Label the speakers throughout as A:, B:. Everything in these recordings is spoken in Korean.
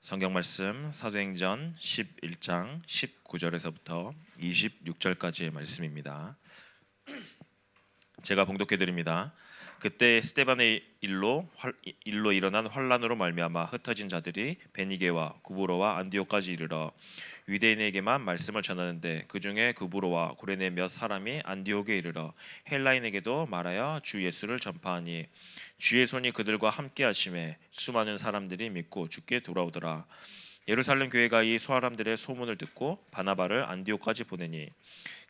A: 성경 말씀 사도행전 11장 19절에서부터 26절까지의 말씀입니다. 제가 봉독해 드립니다. 그때 스데반의 일로 일어난 환란으로 말미암아 흩어진 자들이 베니게와 구브로와 안디옥까지 이르러 유대인에게만 말씀을 전하는데 그 중에 구브로와 구레네 몇 사람이 안디옥에 이르러 헬라인에게도 말하여 주 예수를 전파하니 주의 손이 그들과 함께 하심에 수많은 사람들이 믿고 주께 돌아오더라. 예루살렘 교회가 이 사람들의 소문을 듣고 바나바를 안디옥까지 보내니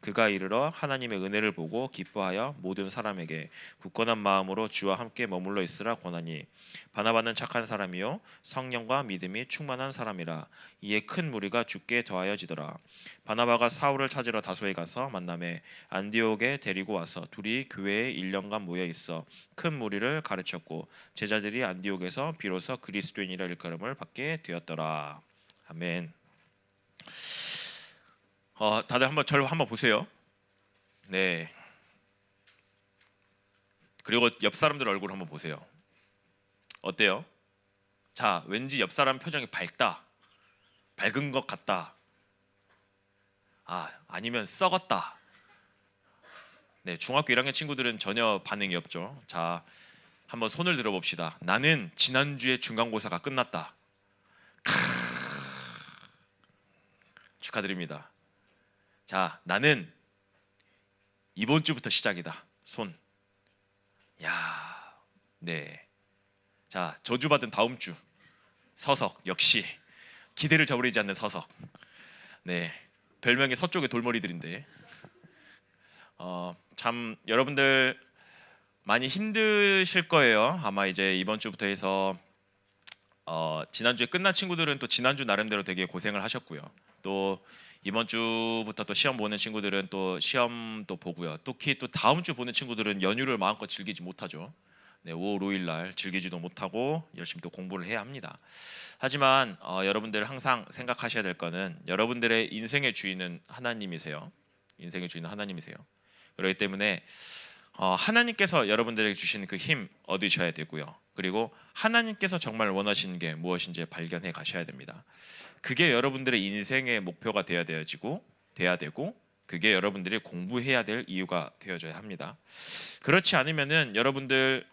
A: 그가 이르러 하나님의 은혜를 보고 기뻐하여 모든 사람에게 굳건한 마음으로 주와 함께 머물러 있으라 권하니 바나바는 착한 사람이요 성령과 믿음이 충만한 사람이라. 이에 큰 무리가 주께 더하여지더라. 바나바가 사울을 찾으러 다소에 가서 만나매 안디옥에 데리고 와서 둘이 교회에 1년간 모여 있어 큰 무리를 가르쳤고 제자들이 안디옥에서 비로소 그리스도인이라 일컬음을 받게 되었더라. 아멘. 다들 한번 저를 한번 보세요. 네. 그리고 옆 사람들 얼굴 한번 보세요. 어때요? 자, 왠지 옆 사람 표정이 밝은 것 같다. 아니면 썩었다. 네, 중학교 1학년 친구들은 전혀 반응이 없죠. 자, 한번 손을 들어봅시다. 나는 지난주에 중간고사가 끝났다. 축하드립니다. 자, 나는 이번 주부터 시작이다. 손. 야, 네. 자, 저주받은 다음 주. 서석 역시 기대를 저버리지 않는 서석. 네, 별명이 서쪽의 돌머리들인데. 참 여러분들 많이 힘드실 거예요. 아마 이제 이번 주부터 해서 지난주에 끝난 친구들은 또 지난주 나름대로 되게 고생을 하셨고요. 또 이번 주부터 또 시험 보는 친구들은 또 시험도 보고요. 특히 또 다음 주 보는 친구들은 연휴를 마음껏 즐기지 못하죠. 네, 5월 5일 날 즐기지도 못하고 열심히 또 공부를 해야 합니다. 하지만 여러분들 항상 생각하셔야 될 거는 여러분들의 인생의 주인은 하나님이세요. 인생의 주인은 하나님이세요. 그렇기 때문에 하나님께서 여러분들에게 주신 그 힘 얻으셔야 되고요. 그리고 하나님께서 정말 원하시는 게 무엇인지 발견해 가셔야 됩니다. 그게 여러분들의 인생의 목표가 돼야 되고 그게 여러분들이 공부해야 될 이유가 되어져야 합니다. 그렇지 않으면은 여러분들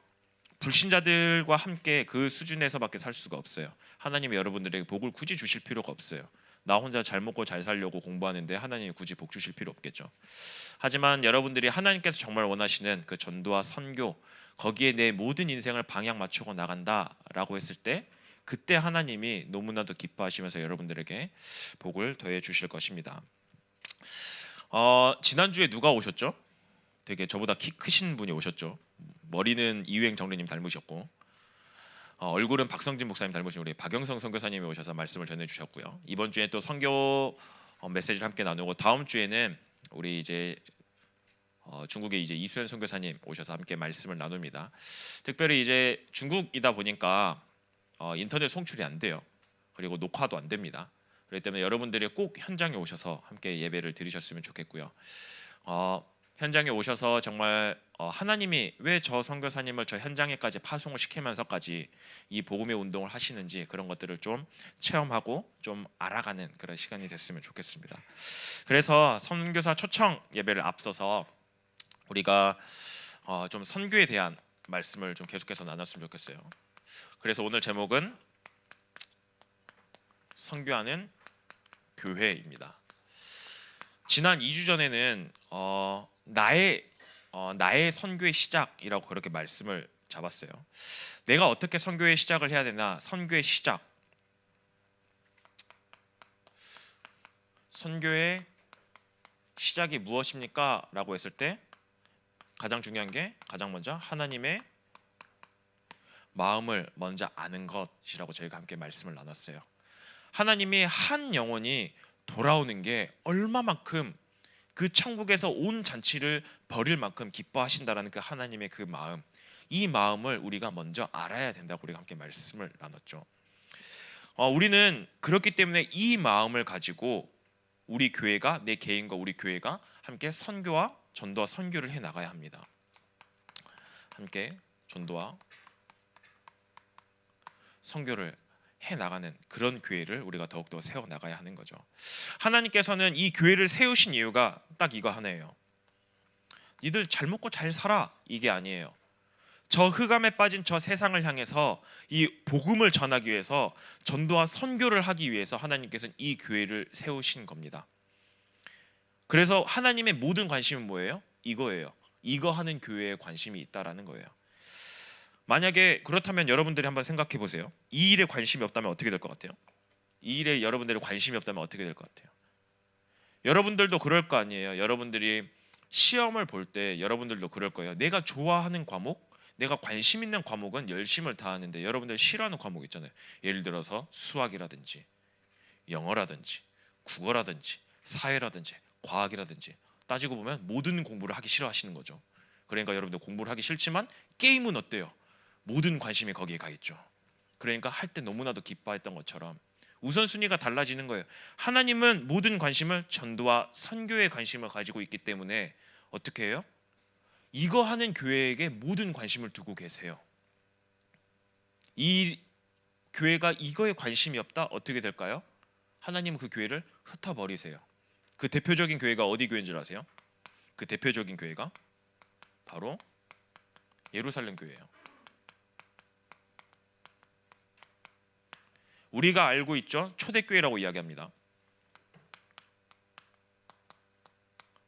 A: 불신자들과 함께 그 수준에서밖에 살 수가 없어요. 하나님이 여러분들에게 복을 굳이 주실 필요가 없어요. 나 혼자 잘 먹고 잘 살려고 공부하는데 하나님이 굳이 복 주실 필요 없겠죠. 하지만 여러분들이 하나님께서 정말 원하시는 그 전도와 선교, 거기에 내 모든 인생을 방향 맞추고 나간다라고 했을 때 그때 하나님이 너무나도 기뻐하시면서 여러분들에게 복을 더해 주실 것입니다. 지난주에 누가 오셨죠? 되게 저보다 키 크신 분이 오셨죠. 머리는 이유행 정리님 닮으셨고 얼굴은 박성진 목사님 닮으신 우리 박영성 선교사님이 오셔서 말씀을 전해주셨고요. 이번 주에 또 선교 메시지를 함께 나누고 다음 주에는 우리 이제 중국의 이제 이수연 선교사님 오셔서 함께 말씀을 나눕니다. 특별히 이제 중국이다 보니까 인터넷 송출이 안 돼요. 그리고 녹화도 안 됩니다. 그렇기 때문에 여러분들이 꼭 현장에 오셔서 함께 예배를 드리셨으면 좋겠고요. 현장에 오셔서 정말 하나님이 왜 저 선교사님을 저 현장에까지 파송을 시키면서까지 이 복음의 운동을 하시는지 그런 것들을 좀 체험하고 좀 알아가는 그런 시간이 됐으면 좋겠습니다. 그래서 선교사 초청 예배를 앞서서 우리가 좀 선교에 대한 말씀을 좀 계속해서 나눴으면 좋겠어요. 그래서 오늘 제목은 선교하는 교회입니다. 지난 2주 전에는 나의 선교의 시작이라고 그렇게 말씀을 잡았어요. 내가 어떻게 선교의 시작을 해야 되나? 선교의 시작이 무엇입니까? 라고 했을 때 가장 중요한 게 가장 먼저 하나님의 마음을 먼저 아는 것이라고 저희가 함께 말씀을 나눴어요. 하나님이 한 영혼이 돌아오는 게 얼마만큼 그 천국에서 온 잔치를 벌일 만큼 기뻐하신다라는 그 하나님의 그 마음, 이 마음을 우리가 먼저 알아야 된다고 우리가 함께 말씀을 나눴죠. 우리는 그렇기 때문에 이 마음을 가지고 우리 교회가 내 개인과 우리 교회가 함께 선교와 전도와 선교를 해 나가야 합니다. 함께 전도와 선교를 해 나가는 그런 교회를 우리가 더욱더 세워 나가야 하는 거죠. 하나님께서는 이 교회를 세우신 이유가 딱 이거 하나예요. 니들 잘 먹고 잘 살아, 이게 아니에요. 저 흑암에 빠진 저 세상을 향해서 이 복음을 전하기 위해서, 전도와 선교를 하기 위해서 하나님께서는 이 교회를 세우신 겁니다. 그래서 하나님의 모든 관심은 뭐예요? 이거예요. 이거 하는 교회에 관심이 있다라는 거예요. 만약에 그렇다면 여러분들이 한번 생각해 보세요. 이 일에 관심이 없다면 어떻게 될 것 같아요? 이 일에 여러분들이 관심이 없다면 어떻게 될 것 같아요? 여러분들도 그럴 거 아니에요. 여러분들이 시험을 볼 때 여러분들도 그럴 거예요. 내가 좋아하는 과목, 내가 관심 있는 과목은 열심을 다하는데 여러분들 싫어하는 과목 있잖아요. 예를 들어서 수학이라든지 영어라든지 국어라든지 사회라든지 과학이라든지, 따지고 보면 모든 공부를 하기 싫어하시는 거죠. 그러니까 여러분들 공부를 하기 싫지만 게임은 어때요? 모든 관심이 거기에 가 있죠. 그러니까 할 때 너무나도 기뻐했던 것처럼 우선순위가 달라지는 거예요. 하나님은 모든 관심을 전도와 선교에 관심을 가지고 있기 때문에 어떻게 해요? 이거 하는 교회에게 모든 관심을 두고 계세요. 이 교회가 이거에 관심이 없다, 어떻게 될까요? 하나님은 그 교회를 흩어버리세요. 그 대표적인 교회가 어디 교회인 줄 아세요? 그 대표적인 교회가 바로 예루살렘 교회예요. 우리가 알고 있죠? 초대교회라고 이야기합니다.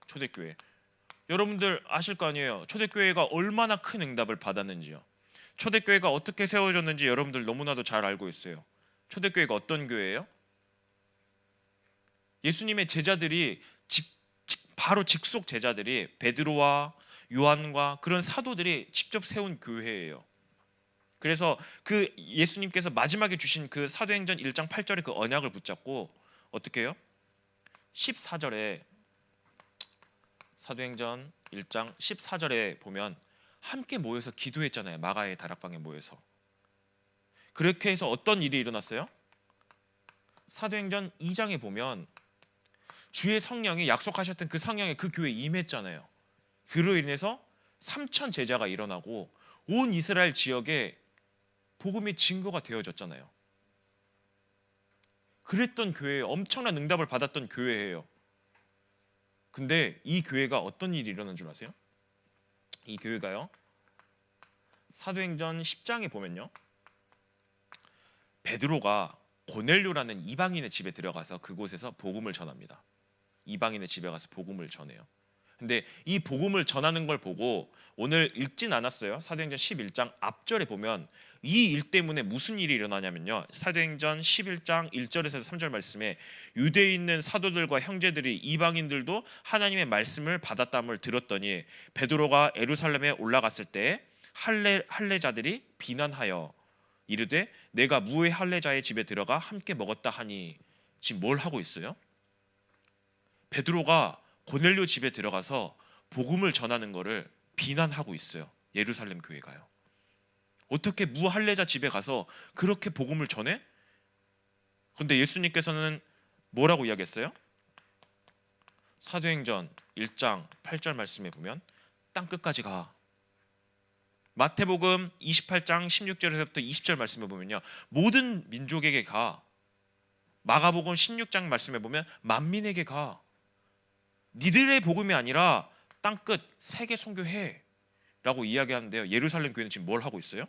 A: 초대교회. 여러분들 아실 거 아니에요. 초대교회가 얼마나 큰 응답을 받았는지요. 초대교회가 어떻게 세워졌는지 여러분들 너무나도 잘 알고 있어요. 초대교회가 어떤 교회예요? 예수님의 제자들이 바로 직속 제자들이 베드로와 요한과 그런 사도들이 직접 세운 교회예요. 그래서 그 예수님께서 마지막에 주신 그 사도행전 1장 8절의 그 언약을 붙잡고 어떻게 해요? 14절에, 사도행전 1장 14절에 보면 함께 모여서 기도했잖아요. 마가의 다락방에 모여서. 그렇게 해서 어떤 일이 일어났어요? 사도행전 2장에 보면 주의 성령이 약속하셨던 그 성령이 그 교회에 임했잖아요. 그로 인해서 3천 제자가 일어나고 온 이스라엘 지역에 복음의 증거가 되어졌잖아요. 그랬던 교회에 엄청난 응답을 받았던 교회예요. 근데 이 교회가 어떤 일이 일어난 줄 아세요? 이 교회가요, 사도행전 10장에 보면요, 베드로가 고넬료라는 이방인의 집에 들어가서 그곳에서 복음을 전합니다. 이방인의 집에 가서 복음을 전해요. 근데 이 복음을 전하는 걸 보고, 오늘 읽진 않았어요. 사도행전 11장 앞절에 보면 이 일 때문에 무슨 일이 일어나냐면요, 사도행전 11장 1절에서 3절 말씀에 유대에 있는 사도들과 형제들이 이방인들도 하나님의 말씀을 받았다함을 들었더니 베드로가 예루살렘에 올라갔을 때 할례자들이 비난하여 이르되 내가 무의 할례자의 집에 들어가 함께 먹었다 하니. 지금 뭘 하고 있어요? 베드로가 고넬료 집에 들어가서 복음을 전하는 것을 비난하고 있어요. 예루살렘 교회가요. 어떻게 무할례자 집에 가서 그렇게 복음을 전해? 그런데 예수님께서는 뭐라고 이야기했어요? 사도행전 1장 8절 말씀에 보면 땅 끝까지 가. 마태복음 28장 16절에서부터 20절 말씀에 보면요, 모든 민족에게 가. 마가복음 16장 말씀에 보면 만민에게 가. 니들의 복음이 아니라 땅끝 세계 선교해 라고 이야기하는데요, 예루살렘 교회는 지금 뭘 하고 있어요?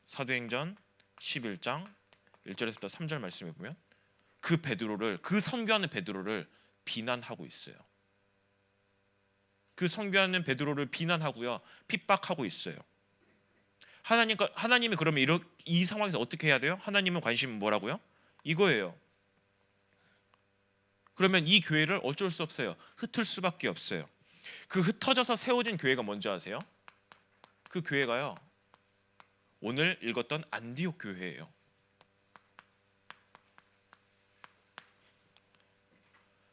A: 사도행전 11장 1절에서부터 3절 말씀에 보면 그 베드로를, 그 선교하는 베드로를 비난하고 있어요. 그 선교하는 베드로를 비난하고요, 핍박하고 있어요. 하나님이 그러면 이 상황에서 어떻게 해야 돼요? 하나님은 관심은 뭐라고요? 이거예요. 그러면 이 교회를 어쩔 수 없어요. 흩을 수밖에 없어요. 그 흩어져서 세워진 교회가 뭔지 아세요? 그 교회가요, 오늘 읽었던 안디옥 교회예요.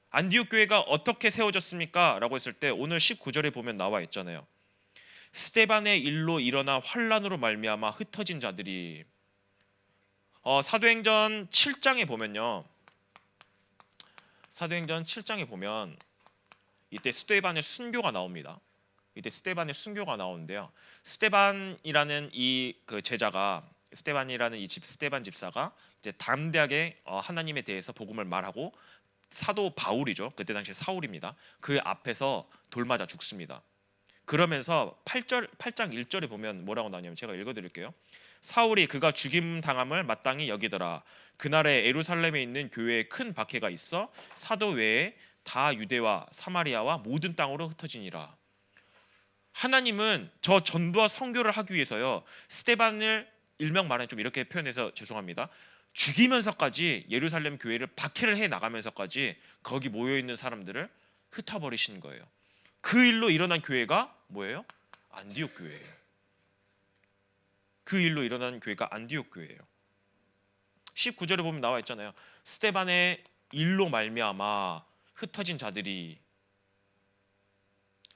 A: 안디옥 교회가 어떻게 세워졌습니까? 라고 했을 때 오늘 19절에 보면 나와 있잖아요. 스데반의 일로 일어나 환란으로 말미암아 흩어진 자들이, 사도행전 7장에 보면요, 사도행전 7장에 보면 이때 스데반의 순교가 나옵니다. 이때 스데반의 순교가 나오는데요, 스데반이라는 이 그 제자가 스테반이라는 이 스테반 집사가 이제 담대하게 하나님에 대해서 복음을 말하고 사도 바울이죠. 그때 당시 사울입니다. 그 앞에서 돌 맞아 죽습니다. 그러면서 8장 1절에 보면 뭐라고 나오냐면 제가 읽어드릴게요. 사울이 그가 죽임 당함을 마땅히 여기더라. 그날에 예루살렘에 있는 교회에 큰 박해가 있어 사도 외에 다 유대와 사마리아와 모든 땅으로 흩어지니라. 하나님은 저 전도와 선교를 하기 위해서요, 스테반을 일명 말하면 좀 이렇게 표현해서 죄송합니다, 죽이면서까지 예루살렘 교회를 박해를 해 나가면서까지 거기 모여 있는 사람들을 흩어버리시는 거예요. 그 일로 일어난 교회가 뭐예요? 안디옥 교회예요. 그 일로 일어난 교회가 안디옥 교회예요. 19절에 보면 나와 있잖아요. 스테반의 일로 말미암아 흩어진 자들이.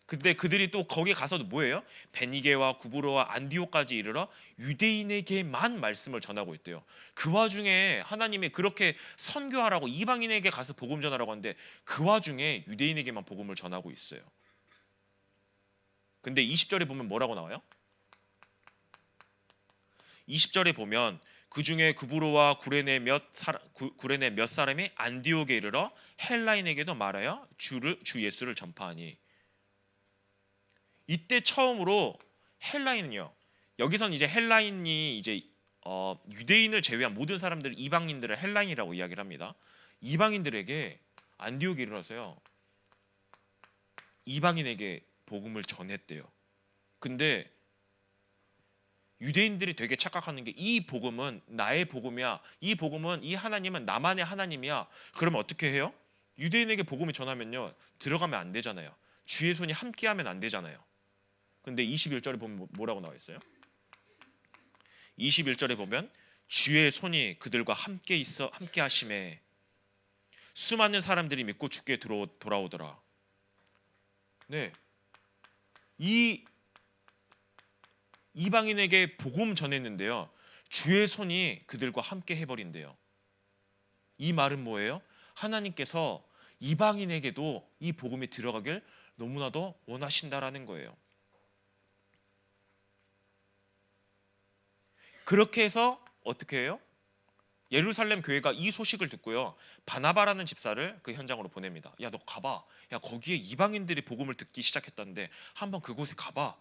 A: 근데 그들이 또 거기 가서도 뭐예요? 베니게와 구브로와 안디옥까지 이르러 유대인에게만 말씀을 전하고 있대요. 그 와중에 하나님이 그렇게 선교하라고 이방인에게 가서 복음 전하라고 하는데 그 와중에 유대인에게만 복음을 전하고 있어요. 근데 20절에 보면 뭐라고 나와요? 20절에 보면 그 중에 구브로와 구레네 몇 사람이 안디옥에 이르러 헬라인에게도 말하여 주 예수를 전파하니. 이때 처음으로 헬라인은요. 여기선 이제 헬라인이 이제 유대인을 제외한 모든 사람들, 이방인들을 헬라인이라고 이야기를 합니다. 이방인들에게 안디옥에 이르러서요, 이방인에게 복음을 전했대요. 근데 유대인들이 되게 착각하는 게 이 복음은 나의 복음이야. 이 복음은 이 하나님은 나만의 하나님이야. 그러면 어떻게 해요? 유대인에게 복음을 전하면요, 들어가면 안 되잖아요. 주의 손이 함께하면 안 되잖아요. 근데 21절에 보면 뭐라고 나와 있어요? 21절에 보면 주의 손이 그들과 함께 있어 함께 하심에 수많은 사람들이 믿고 주께 돌아오더라. 네, 이 이방인에게 복음 전했는데요, 주의 손이 그들과 함께 해버린대요. 이 말은 뭐예요? 하나님께서 이방인에게도 이 복음이 들어가길 너무나도 원하신다라는 거예요. 그렇게 해서 어떻게 해요? 예루살렘 교회가 이 소식을 듣고요, 바나바라는 집사를 그 현장으로 보냅니다. 야, 너 가봐. 야, 거기에 이방인들이 복음을 듣기 시작했다는데 한번 그곳에 가봐.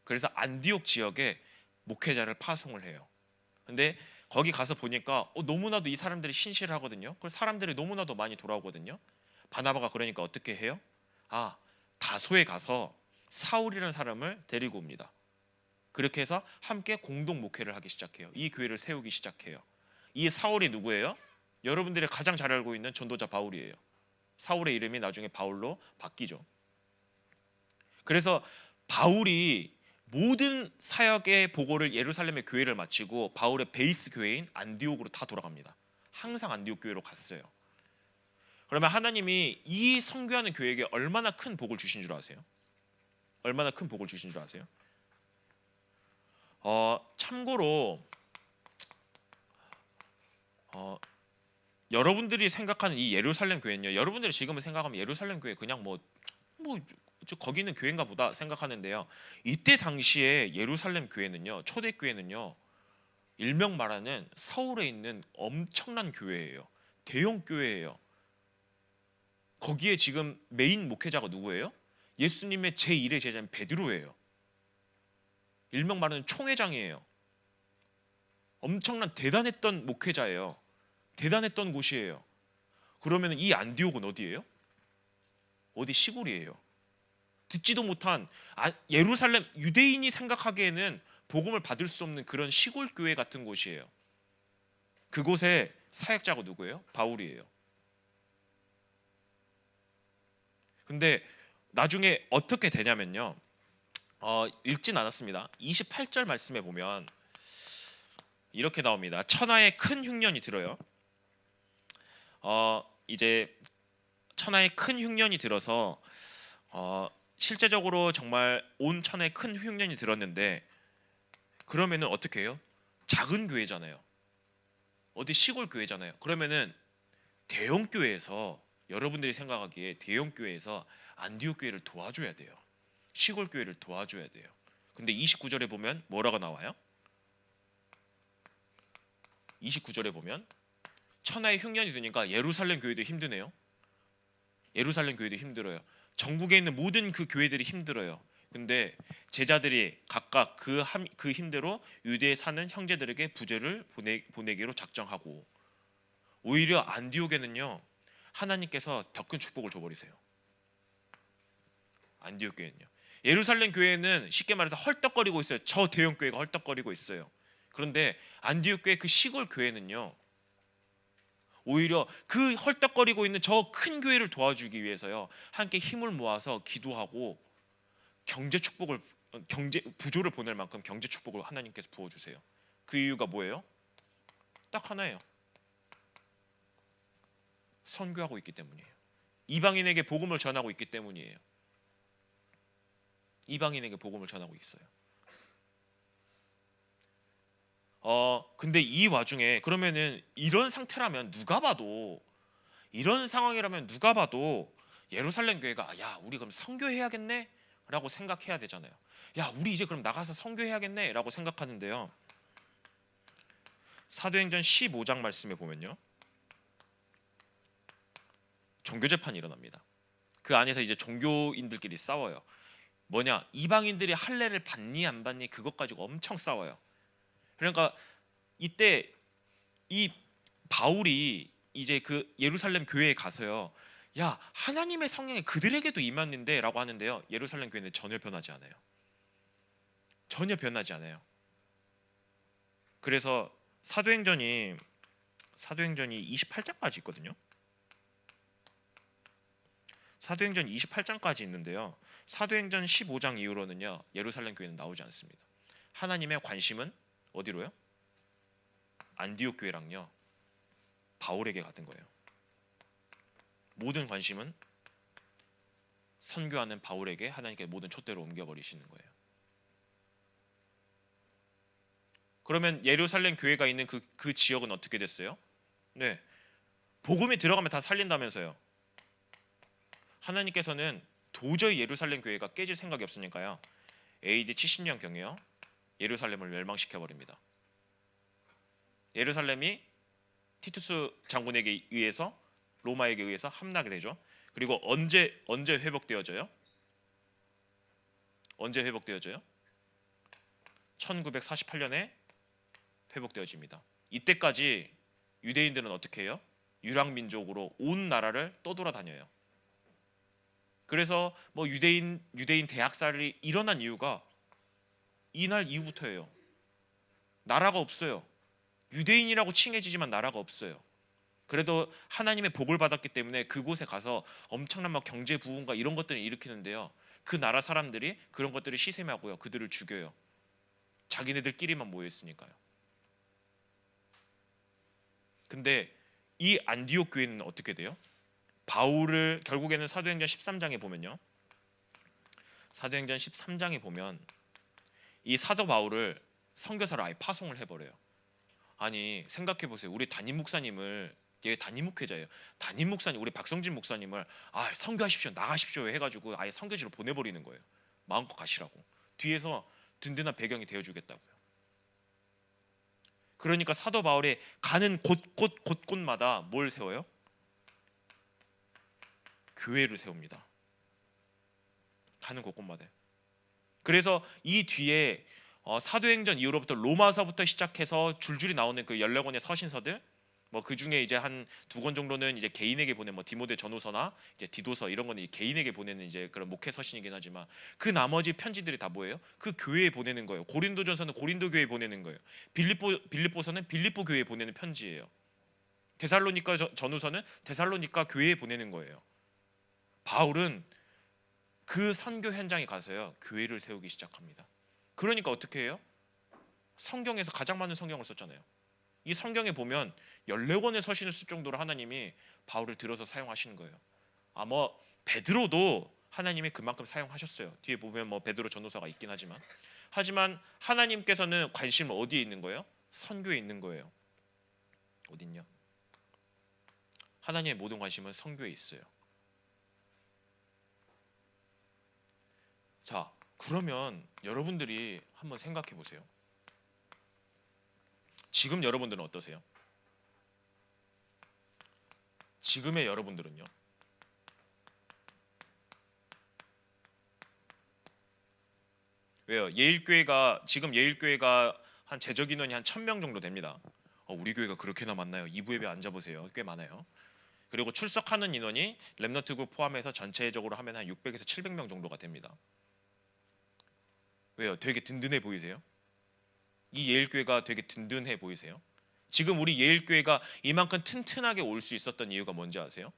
A: 그래서 안디옥 지역에 목회자를 파송을 해요. 근데 거기 가서 보니까 너무나도 이 사람들이 신실하거든요. 그래서 사람들이 너무나도 많이 돌아오거든요. 바나바가 그러니까 어떻게 해요? 다소에 가서 사울이라는 사람을 데리고 옵니다. 그렇게 해서 함께 공동 목회를 하기 시작해요. 이 교회를 세우기 시작해요. 이 사울이 누구예요? 여러분들이 가장 잘 알고 있는 전도자 바울이에요. 사울의 이름이 나중에 바울로 바뀌죠. 그래서 바울이 모든 사역의 보고를 예루살렘의 교회를 마치고 바울의 베이스 교회인 안디옥으로 다 돌아갑니다. 항상 안디옥 교회로 갔어요. 그러면 하나님이 이 선교하는 교회에게 얼마나 큰 복을 주신 줄 아세요? 얼마나 큰 복을 주신 줄 아세요? 참고로 여러분들이 생각하는 이 예루살렘 교회는요, 여러분들이 지금은 생각하면 예루살렘 교회 그냥 거기 있는 교회인가 보다 생각하는데요, 이때 당시에 예루살렘 교회는요, 초대 교회는요, 일명 말하는 서울에 있는 엄청난 교회예요. 대형 교회예요. 거기에 지금 메인 목회자가 누구예요? 예수님의 제1의 제자인 베드로예요. 일명 말하는 총회장이에요. 엄청난 대단했던 목회자예요. 대단했던 곳이에요. 그러면 이 안디옥은 어디예요? 어디 시골이에요. 듣지도 못한 예루살렘 유대인이 생각하기에는 복음을 받을 수 없는 그런 시골 교회 같은 곳이에요. 그곳의 사역자가 누구예요? 바울이에요. 근데 나중에 어떻게 되냐면요, 읽진 않았습니다. 28절 말씀에 보면 이렇게 나옵니다. 천하에 큰 흉년이 들어요. 이제 천하에 큰 흉년이 들어서 실제적으로 정말 온 천하에 큰 흉년이 들었는데, 그러면은 어떻게 해요? 작은 교회잖아요. 어디 시골 교회잖아요. 그러면은 대형 교회에서, 여러분들이 생각하기에 대형 교회에서 안디옥 교회를 도와줘야 돼요. 시골 교회를 도와줘야 돼요. 근데 29절에 보면 뭐라고 나와요? 29절에 보면 천하의 흉년이 드니까 예루살렘 교회도 힘드네요. 예루살렘 교회도 힘들어요. 전국에 있는 모든 그 교회들이 힘들어요. 근데 제자들이 각각 그 힘대로 유대에 사는 형제들에게 부재를 보내기로 작정하고, 오히려 안디옥에는요 하나님께서 더 큰 축복을 줘버리세요. 안디옥 교회는요. 예루살렘 교회는 쉽게 말해서 헐떡거리고 있어요. 저 대형 교회가 헐떡거리고 있어요. 그런데 안디옥 교회 그 시골 교회는요 오히려 그 헐떡거리고 있는 저 큰 교회를 도와주기 위해서요 함께 힘을 모아서 기도하고 경제 축복을, 경제 부조를 보낼 만큼 경제 축복을 하나님께서 부어주세요. 그 이유가 뭐예요? 딱 하나예요. 선교하고 있기 때문이에요. 이방인에게 복음을 전하고 있기 때문이에요. 이방인에게 복음을 전하고 있어요. 근데 이 와중에 그러면은 이런 상태라면 이런 상황이라면 누가 봐도 예루살렘 교회가 야 우리 그럼 선교해야겠네 라고 생각해야 되잖아요. 야 우리 이제 그럼 나가서 선교해야겠네 라고 생각하는데요, 사도행전 15장 말씀에 보면요 종교재판이 일어납니다. 그 안에서 이제 종교인들끼리 싸워요. 뭐냐, 이방인들이 할례를 받니 안 받니 그것 가지고 엄청 싸워요. 그러니까 이때 이 바울이 이제 그 예루살렘 교회에 가서요, 야 하나님의 성령이 그들에게도 임했는데 라고 하는데요, 예루살렘 교회는 전혀 변하지 않아요. 전혀 변하지 않아요. 그래서 사도행전이 28장까지 있거든요. 사도행전 28장까지 있는데요, 사도행전 15장 이후로는요 예루살렘 교회는 나오지 않습니다. 하나님의 관심은 어디로요? 안디옥 교회랑요 바울에게 갔던 거예요. 모든 관심은 선교하는 바울에게 하나님께 모든 촛대로 옮겨버리시는 거예요. 그러면 예루살렘 교회가 있는 그 지역은 어떻게 됐어요? 네, 복음이 들어가면 다 살린다면서요. 하나님께서는 도저히 예루살렘 교회가 깨질 생각이 없으니까요 AD 70년경에요 예루살렘을 멸망시켜 버립니다. 예루살렘이 티투스 장군에게 의해서, 로마에게 의해서 함락이 되죠. 그리고 언제 회복되어져요? 언제 회복되어져요? 1948년에 회복되어집니다. 이때까지 유대인들은 어떻게 해요? 유랑민족으로 온 나라를 떠돌아다녀요. 그래서 뭐 유대인 대학살이 일어난 이유가 이날 이후부터예요. 나라가 없어요. 유대인이라고 칭해지지만 나라가 없어요. 그래도 하나님의 복을 받았기 때문에 그곳에 가서 엄청난 막 경제 부흥과 이런 것들을 일으키는데요, 그 나라 사람들이 그런 것들을 시샘하고요 그들을 죽여요. 자기네들끼리만 모여 있으니까요. 근데 이 안디옥 교회는 어떻게 돼요? 바울을 결국에는 사도행전 13장에 보면요, 사도행전 13장에 보면 이 사도 바울을 선교사로 아예 파송을 해버려요. 아니 생각해 보세요. 우리 담임 목사님을, 얘 담임 목회자예요. 담임 목사님, 우리 박성진 목사님을 선교하십시오, 나가십시오 해가지고 아예 선교지로 보내버리는 거예요. 마음껏 가시라고. 뒤에서 든든한 배경이 되어주겠다고요. 그러니까 사도 바울이 가는 곳곳마다 뭘 세워요? 교회를 세웁니다. 가는 곳곳마다. 그래서 이 뒤에 사도행전 이후로부터 로마서부터 시작해서 줄줄이 나오는 그 14권의 서신서들, 뭐 그 중에 이제 한 2권 정도는 이제 개인에게 보낸 뭐 디모데 전후서나 이제 디도서 이런 거는 개인에게 보내는 이제 그런 목회 서신이긴 하지만, 그 나머지 편지들이 다 뭐예요? 그 교회에 보내는 거예요. 고린도전서는 고린도 교회에 보내는 거예요. 빌립보서는 빌립보 교회에 보내는 편지예요. 데살로니가 전후서는 데살로니가 교회에 보내는 거예요. 바울은 그 선교 현장에 가서요 교회를 세우기 시작합니다. 그러니까 어떻게 해요? 성경에서 가장 많은 성경을 썼잖아요. 이 성경에 보면 14권의 서신을 쓸 정도로 하나님이 바울을 들어서 사용하시는 거예요. 뭐 베드로도 하나님이 그만큼 사용하셨어요. 뒤에 보면 뭐 베드로 전후서가 있긴 하지만 하나님께서는 관심은 어디에 있는 거예요? 선교에 있는 거예요. 어딨냐? 하나님의 모든 관심은 선교에 있어요. 자, 그러면 여러분들이 한번 생각해 보세요. 지금 여러분들은 어떠세요? 지금의 여러분들은요? 왜요? 지금 예일교회가 한 재적 인원이 한 1,000명 정도 됩니다. 우리 교회가 그렇게나 많나요? 2부 예배 앉아보세요. 꽤 많아요. 그리고 출석하는 인원이 렘넌트국 포함해서 전체적으로 하면 한 600에서 700명 정도가 됩니다. 왜요? 되게 든든해 보이세요? 이 예일교회가 되게 든든해 보이세요? 지금 우리 예일교회가 이만큼 튼튼하게 올 수 있었던 이유가 뭔지 아세요?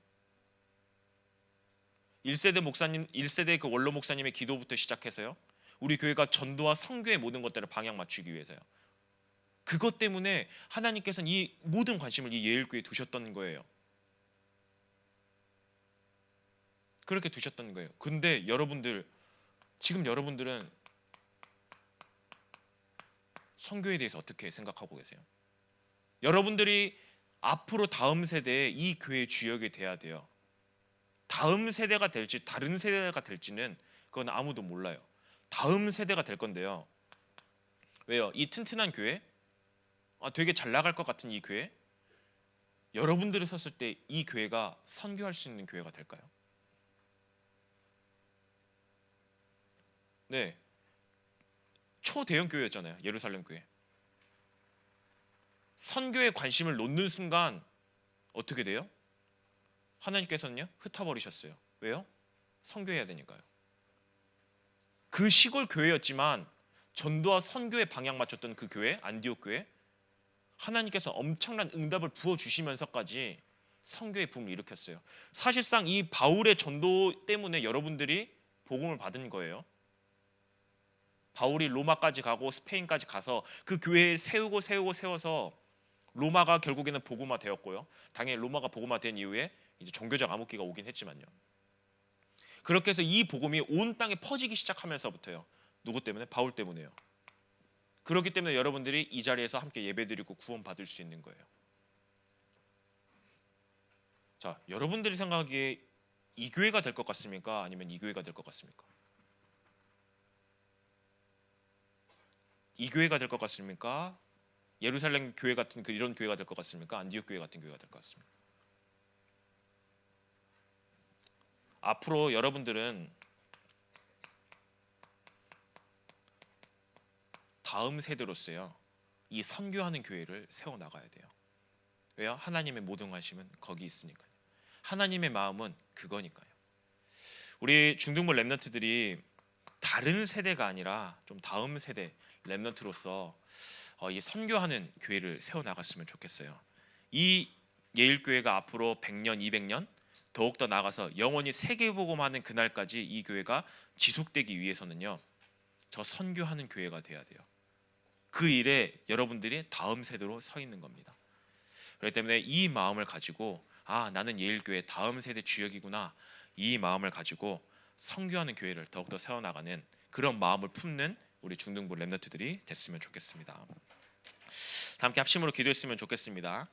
A: 1세대 그 원로 목사님의 기도부터 시작해서요. 우리 교회가 전도와 선교의 모든 것들을 방향 맞추기 위해서요. 그것 때문에 하나님께서는 이 모든 관심을 이 예일교회에 두셨던 거예요. 그렇게 두셨던 거예요. 근데 지금 여러분들은 선교에 대해서 어떻게 생각하고 계세요? 여러분들이 앞으로 다음 세대에 이 교회의 주역이 돼야 돼요. 다음 세대가 될지 다른 세대가 될지는 그건 아무도 몰라요. 다음 세대가 될 건데요. 왜요? 이 튼튼한 교회, 되게 잘 나갈 것 같은 이 교회, 여러분들이 섰을 때 이 교회가 선교할 수 있는 교회가 될까요? 네, 초대형 교회였잖아요. 예루살렘 교회. 선교에 관심을 놓는 순간 어떻게 돼요? 하나님께서는요 흩어버리셨어요. 왜요? 선교해야 되니까요. 그 시골 교회였지만 전도와 선교에 방향 맞췄던 그 교회, 안디옥 교회, 하나님께서 엄청난 응답을 부어 주시면서까지 선교의 붐을 일으켰어요. 사실상 이 바울의 전도 때문에 여러분들이 복음을 받은 거예요. 바울이 로마까지 가고 스페인까지 가서 그 교회에 세워서 로마가 결국에는 복음화 되었고요. 당연히 로마가 복음화 된 이후에 이제 종교적 암흑기가 오긴 했지만요. 그렇게 해서 이 복음이 온 땅에 퍼지기 시작하면서부터요. 누구 때문에? 바울 때문에요. 그렇기 때문에 여러분들이 이 자리에서 함께 예배드리고 구원 받을 수 있는 거예요. 자, 여러분들이 생각하기에 이 교회가 될 것 같습니까? 아니면 이 교회가 될 것 같습니까? 이 교회가 될 것 같습니까? 예루살렘 교회 같은 이런 교회가 될 것 같습니까? 안디옥 교회 같은 교회가 될 것 같습니까? 앞으로 여러분들은 다음 세대로서요. 이 선교하는 교회를 세워 나가야 돼요. 왜요? 하나님의 모든 관심은 거기 있으니까요. 하나님의 마음은 그거니까요. 우리 중등부 렘넌트들이 다른 세대가 아니라 좀 다음 세대 렘넌트로서 이 선교하는 교회를 세워 나갔으면 좋겠어요. 이 예일교회가 앞으로 100년, 200년 더욱더 나가서 영원히 세계복음하는 그날까지 이 교회가 지속되기 위해서는요. 저 선교하는 교회가 돼야 돼요. 그 일에 여러분들이 다음 세대로 서 있는 겁니다. 그렇기 때문에 이 마음을 가지고 나는 예일교회 다음 세대 주역이구나. 이 마음을 가지고 선교하는 교회를 더욱더 세워나가는 그런 마음을 품는 우리 중등부 렘넌트들이 됐으면 좋겠습니다. 다 함께 합심으로 기도했으면 좋겠습니다.